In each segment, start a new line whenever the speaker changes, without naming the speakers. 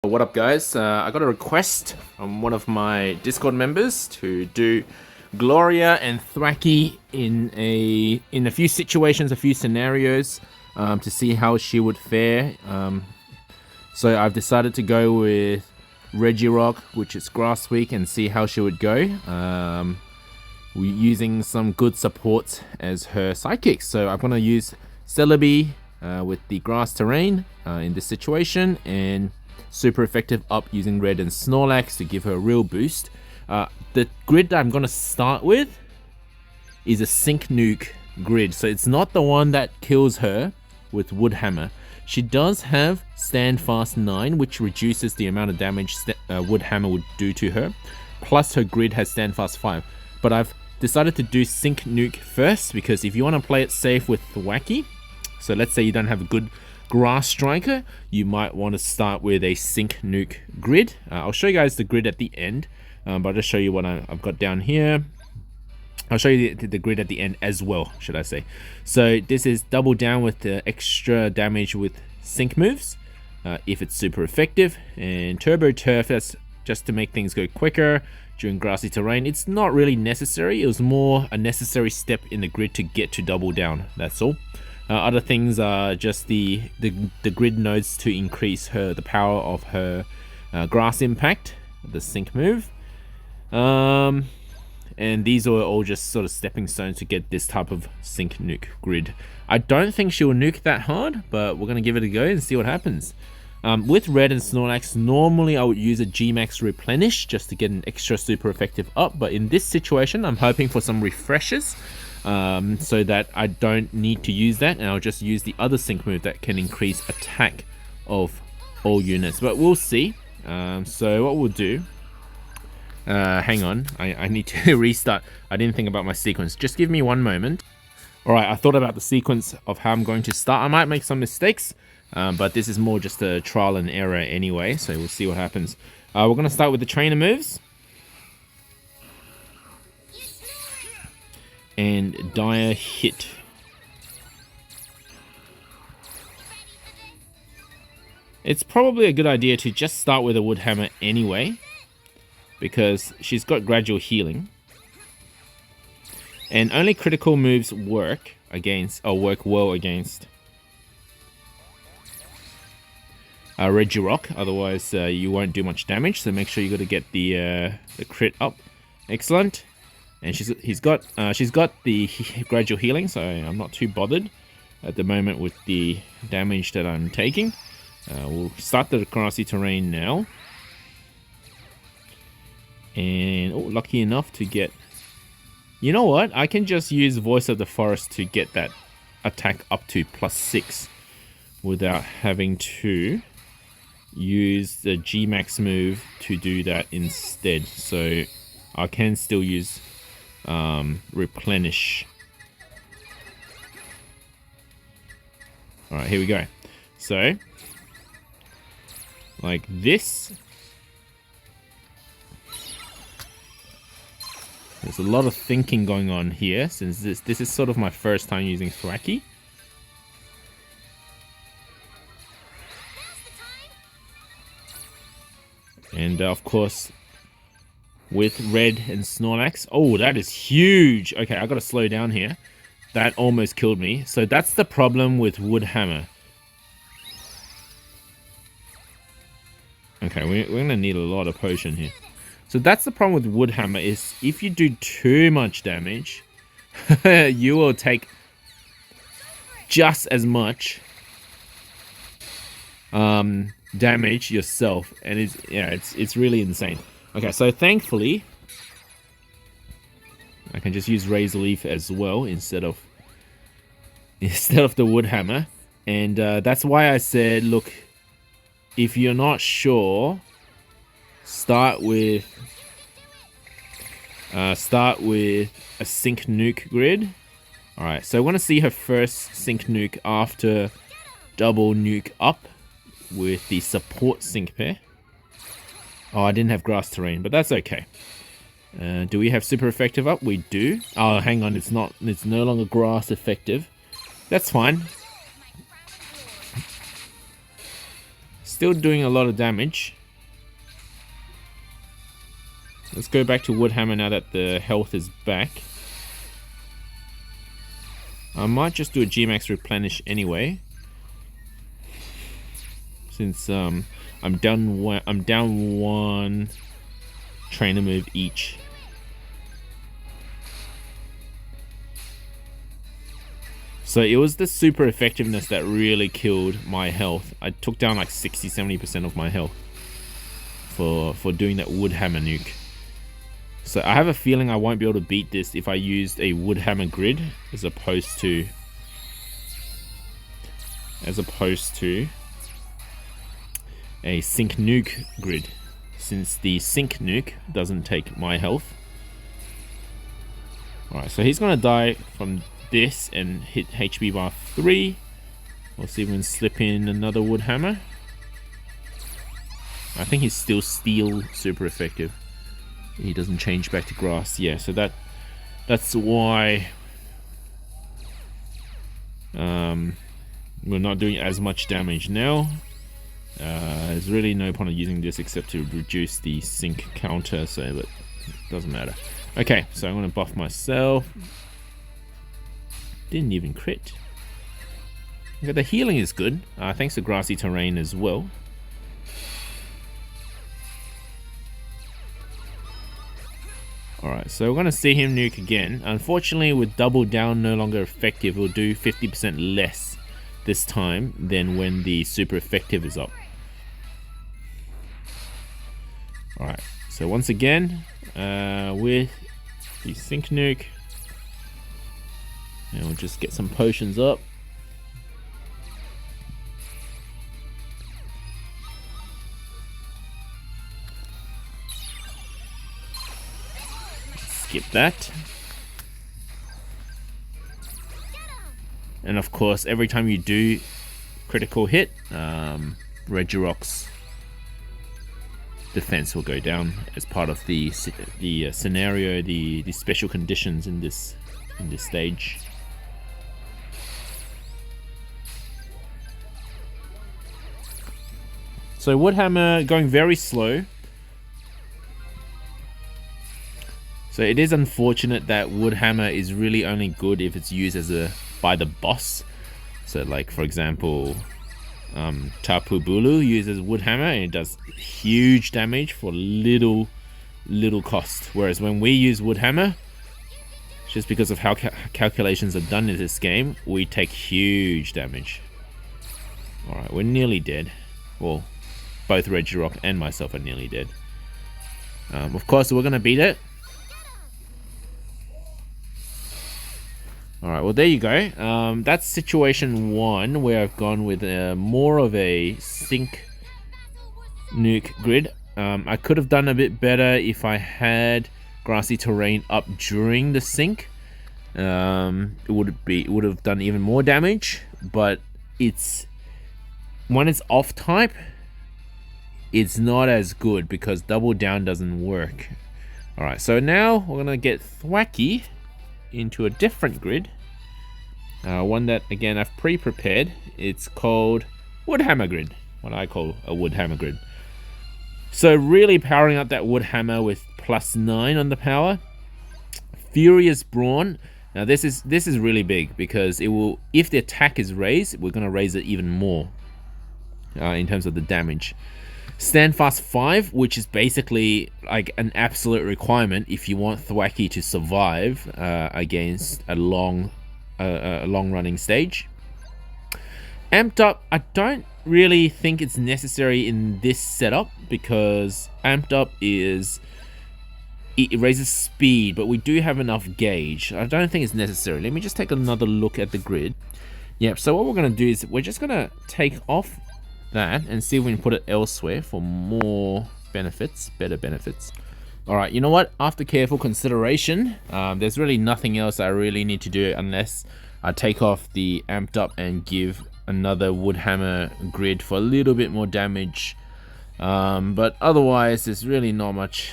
What up guys, I got a request from one of my Discord members to do Gloria and Thwackey in a few situations, a few scenarios, to see how she would fare. So I've decided to go with Regirock, which is Grass Week, and see how she would go. We're using some good supports as her sidekicks. So I'm going to use Celebi with the grass terrain in this situation, and super effective up using Red and Snorlax to give her a real boost. The grid that I'm going to start with is a Sync Nuke grid, so it's not the one that kills her with Wood Hammer. She does have Stand Fast 9, which reduces the amount of damage Wood Hammer would do to her, plus her grid has Stand Fast 5. But I've decided to do Sync Nuke first, because if you want to play it safe with Thwackey, so let's say you don't have a good Grass Striker, you might want to start with a Sync Nuke grid. I'll show you guys the grid at the end, but I'll just show you what I've got down here. I'll show you the grid at the end as well, should I say. So this is double down with the extra damage with sync moves, if it's super effective, and Turbo Turf, that's just to make things go quicker during grassy terrain. It's not really necessary, it was more a necessary step in the grid to get to double down, that's all. Other things are just the grid nodes to increase the power of her grass impact, the sync move. And these are all just sort of stepping stones to get this type of Sync Nuke grid. I don't think she will nuke that hard, but we're going to give it a go and see what happens. With Red and Snorlax, normally I would use a G-Max Replenish just to get an extra super effective up, but in this situation I'm hoping for some refreshes. So that I don't need to use that, and I'll just use the other sync move that can increase attack of all units, but we'll see. So what we'll do, hang on, I need to restart. I didn't think about my sequence, just give me one moment. Alright, I thought about the sequence of how I'm going to start. I might make some mistakes, but this is more just a trial and error anyway, so we'll see what happens. We're going to start with the trainer moves. And Dire Hit. It's probably a good idea to just start with a Wood Hammer anyway, because she's got gradual healing, and only critical moves work well against Regirock. Otherwise, you won't do much damage. So make sure you got to get the crit up. Excellent. And she's got the gradual healing, so I'm not too bothered at the moment with the damage that I'm taking. We'll start the grassy terrain now. And lucky enough to get... You know what? I can just use Voice of the Forest to get that attack up to +6 without having to use the G-Max move to do that instead. So I can still use Replenish. Alright, here we go. So, like this. There's a lot of thinking going on here, since this is sort of my first time using Thwackey. And of course, with Red and Snorlax. Oh, that is huge. Okay, I gotta slow down here. That almost killed me. So that's the problem with Wood Hammer. Okay, we're gonna need a lot of potion here. So that's the problem with Wood Hammer, is if you do too much damage, you will take just as much damage yourself, and it's really insane. Okay, so thankfully I can just use Razor Leaf as well instead of the Wood Hammer, and that's why I said, look, if you're not sure, start with a Sync Nuke grid. Alright, so I want to see her first Sync Nuke after double nuke up with the support sync pair. Oh, I didn't have grass terrain, but that's okay. Do we have super effective up? We do. Oh, hang on, it's no longer grass effective. That's fine. Still doing a lot of damage. Let's go back to Woodhammer now that the health is back. I might just do a G-Max replenish anyway, since I'm down one trainer move each. So it was the super effectiveness that really killed my health. I took down like 60-70% of my health for doing that Woodhammer nuke. So I have a feeling I won't be able to beat this if I used a Woodhammer grid as opposed to a Sync Nuke grid, since the Sync Nuke doesn't take my health. Alright, so he's gonna die from this and hit HP bar 3. We'll see if we can slip in another Woodhammer. I think he's still Steel super effective. He doesn't change back to grass. Yeah, so that's why we're not doing as much damage now. There's really no point of using this except to reduce the sync counter, so but it doesn't matter. Okay, so I'm gonna buff myself. Didn't even crit. Okay, the healing is good, thanks to grassy terrain as well. Alright, so we're going to see him nuke again. Unfortunately, with double down no longer effective, we'll do 50% less this time than when the super effective is up. Alright, so once again, with the sync nuke, and we'll just get some potions up. Skip that. And of course, every time you do critical hit, Regirock's defense will go down as part of the scenario, the special conditions in this stage. So Woodhammer going very slow. So it is unfortunate that Woodhammer is really only good if it's used as by the boss. So like for example, Tapu Bulu uses Woodhammer and it does huge damage for little cost. Whereas when we use Woodhammer, just because of how calculations are done in this game, we take huge damage. Alright, we're nearly dead. Well, both Regirock and myself are nearly dead. Of course, we're going to beat it. Alright, well there you go. That's situation 1, where I've gone with more of a sync nuke grid. I could have done a bit better if I had grassy terrain up during the sync. It would have done even more damage, but when it's off type, it's not as good because double down doesn't work. Alright, so now we're gonna get Thwackey into a different grid, one that again I've pre-prepared. It's called Woodhammer grid, what I call a Woodhammer grid. So really powering up that Woodhammer with +9 on the power. Furious Brawn. Now this is really big because it will, if the attack is raised, we're going to raise it even more in terms of the damage. Standfast 5, which is basically like an absolute requirement if you want Thwackey to survive against a long running stage. Amped Up, I don't really think it's necessary in this setup because Amped Up it raises speed, but we do have enough gauge. I don't think it's necessary. Let me just take another look at the grid. Yep, so what we're going to do is we're just going to take off that and see if we can put it elsewhere for more benefits, better benefits. Alright, you know what? After careful consideration, there's really nothing else I really need to do unless I take off the Amped Up and give another Woodhammer grid for a little bit more damage. But otherwise, there's really not much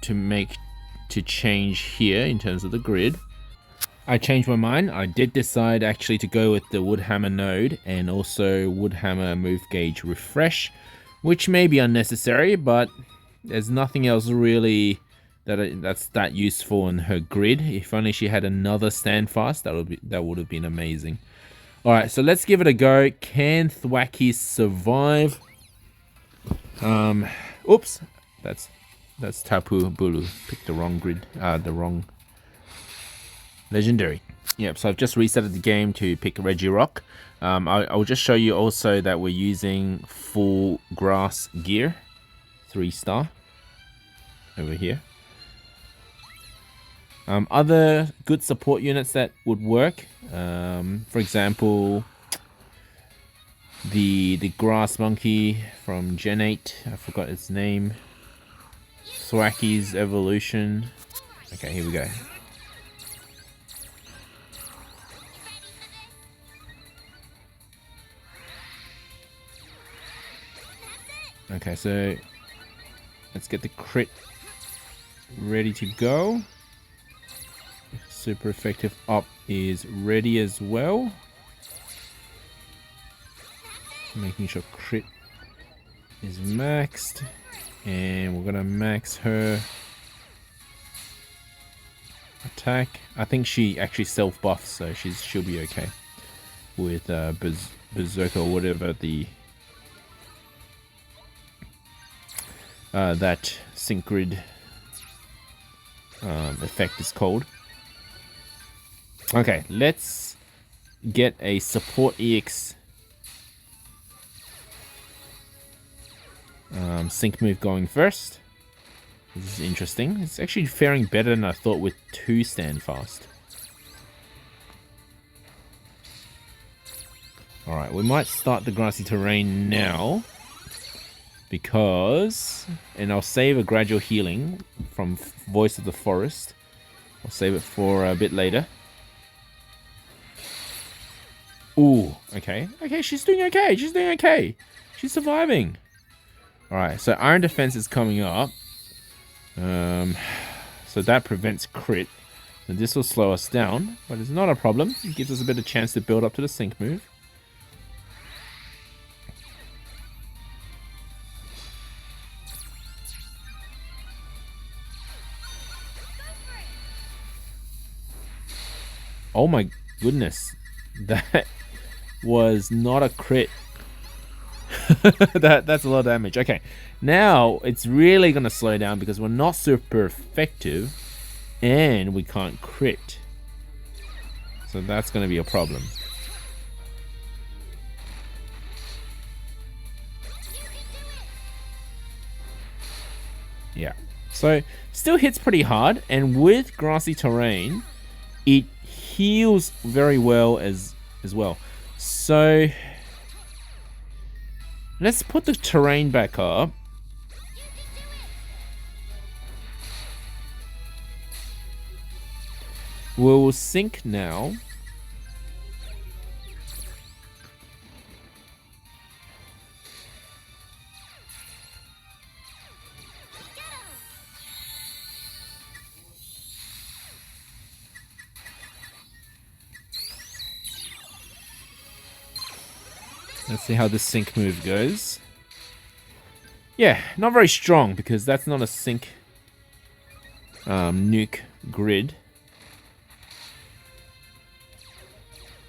to change here in terms of the grid. I changed my mind. I did decide actually to go with the Woodhammer node and also Woodhammer move gauge refresh. which may be unnecessary, but there's nothing else really that's that useful in her grid. If only she had another stand fast, that would have been amazing. All right, so let's give it a go. Can Thwackey survive? Oops, that's Tapu Bulu. Picked the wrong grid, the wrong legendary. Yep, so I've just resetted the game to pick Regirock. I'll just show you also that we're using full grass gear, 3-star over here. Other good support units that would work, for example, the grass monkey from Gen 8, I forgot its name, Thwackey's evolution. Okay, here we go. Okay, so let's get the crit ready to go. Super effective up is ready as well. Making sure crit is maxed. And we're gonna max her attack. I think she actually self buffs, so she'll be okay with Berserker or whatever the that sync grid effect is called. Okay, let's get a support EX sync move going first. This is interesting. It's actually faring better than I thought with 2 stand fast. Alright, we might start the grassy terrain now, because, and I'll save a gradual healing from Voice of the Forest. I'll save it for a bit later. Ooh, okay. Okay, she's doing okay. She's doing okay. She's surviving. Alright, so Iron Defense is coming up. So that prevents crit. And this will slow us down, but it's not a problem. It gives us a bit of chance to build up to the sync move. Oh my goodness. That was not a crit. That's a lot of damage. Okay, now it's really going to slow down because we're not super effective and we can't crit. So that's going to be a problem. Yeah. So still hits pretty hard, and with grassy terrain, it heals very well as well. So let's put the terrain back up. We'll sync now. Let's see how the sync move goes. Yeah, not very strong because that's not a sync nuke grid.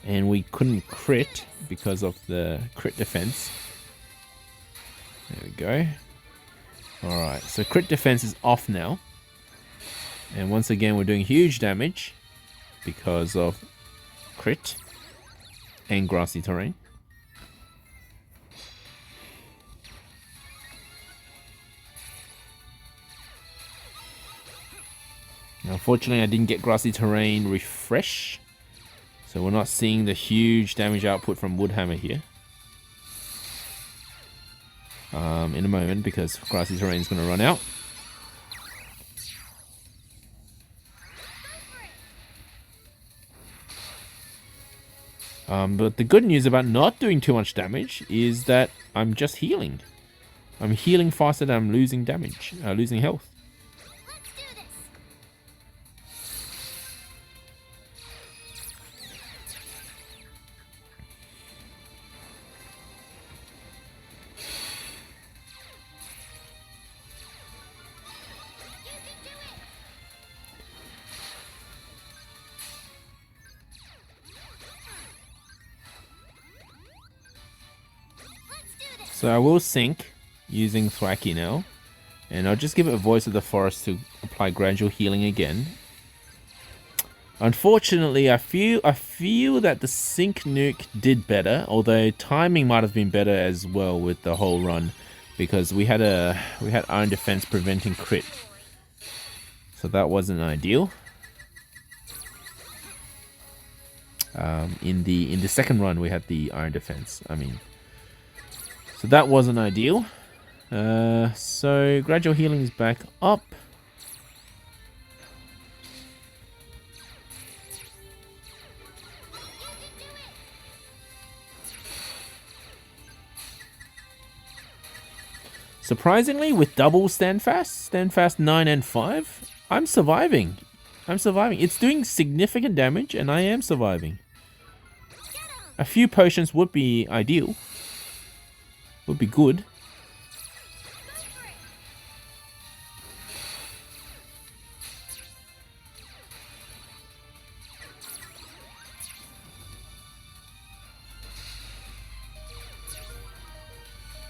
And we couldn't crit because of the crit defense. There we go. Alright, so crit defense is off now. And once again, we're doing huge damage because of crit and grassy terrain. Unfortunately, I didn't get grassy terrain refresh, so we're not seeing the huge damage output from Woodhammer here. In a moment, because grassy terrain is going to run out. But the good news about not doing too much damage is that I'm just healing. I'm healing faster than I'm losing damage, losing health. So I will sync using Thwackey now. And I'll just give it a Voice of the Forest to apply gradual healing again. Unfortunately, I feel that the sync nuke did better, although timing might have been better as well with the whole run, because we had Iron Defense preventing crit, so that wasn't ideal. In the second run, we had the Iron Defense. So that wasn't ideal. So gradual healing is back up. Surprisingly, with double Standfast 9 and 5, I'm surviving. It's doing significant damage, and I am surviving. A few potions would be ideal. Would be good.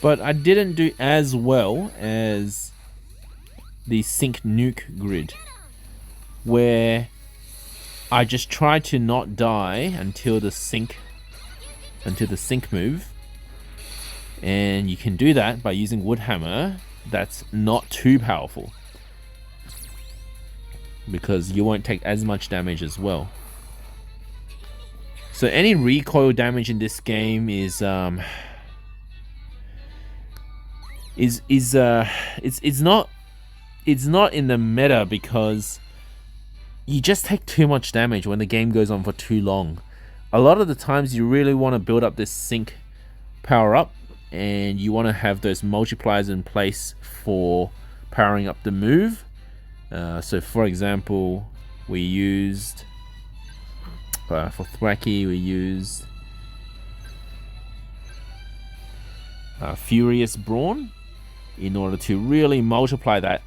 But I didn't do as well as the sync nuke grid, where I just tried to not die until the sync move. And you can do that by using Wood Hammer. That's not too powerful, because you won't take as much damage as well. So any recoil damage in this game is it's not in the meta, because you just take too much damage when the game goes on for too long. A lot of the times you really want to build up this sync power up, and you want to have those multipliers in place for powering up the move. So for example, we used for Thwackey, we used Furious Brawn in order to really multiply that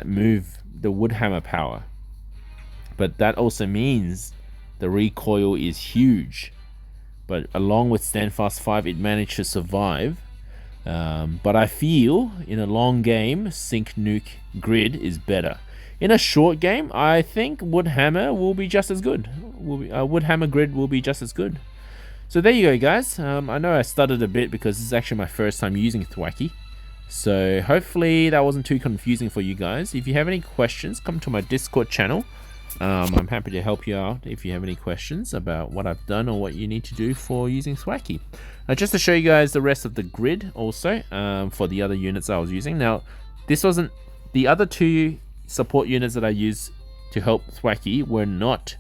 move, the Wood Hammer power. But that also means the recoil is huge. But along with Standfast 5, it managed to survive. But I feel in a long game, sync nuke grid is better. In a short game, I think Wood Hammer will be just as good. Wood Hammer grid will be just as good. So there you go, guys. I know I stuttered a bit because this is actually my first time using Thwackey. So hopefully that wasn't too confusing for you guys. If you have any questions, come to my Discord channel. I'm happy to help you out if you have any questions about what I've done or what you need to do for using Thwackey. Just to show you guys the rest of the grid also, for the other units I was using. Now, this wasn't... The other two support units that I used to help Thwackey were not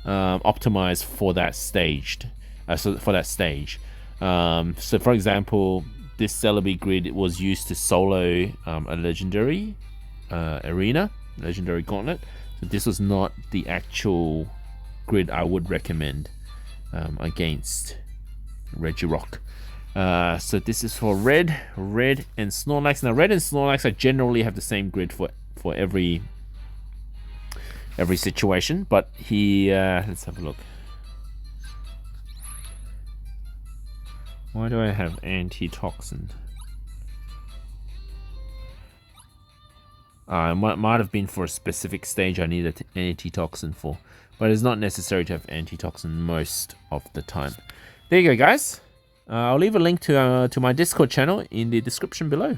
optimized for that stage. So for for example, this Celebi grid was used to solo a legendary legendary gauntlet. So this was not the actual grid I would recommend against Regirock. So this is for Red and Snorlax. Now Red and Snorlax, I generally have the same grid for every situation, but let's have a look. Why do I have antitoxin? It might have been for a specific stage I needed antitoxin for, but it's not necessary to have antitoxin most of the time. There you go, guys. I'll leave a link to my Discord channel in the description below.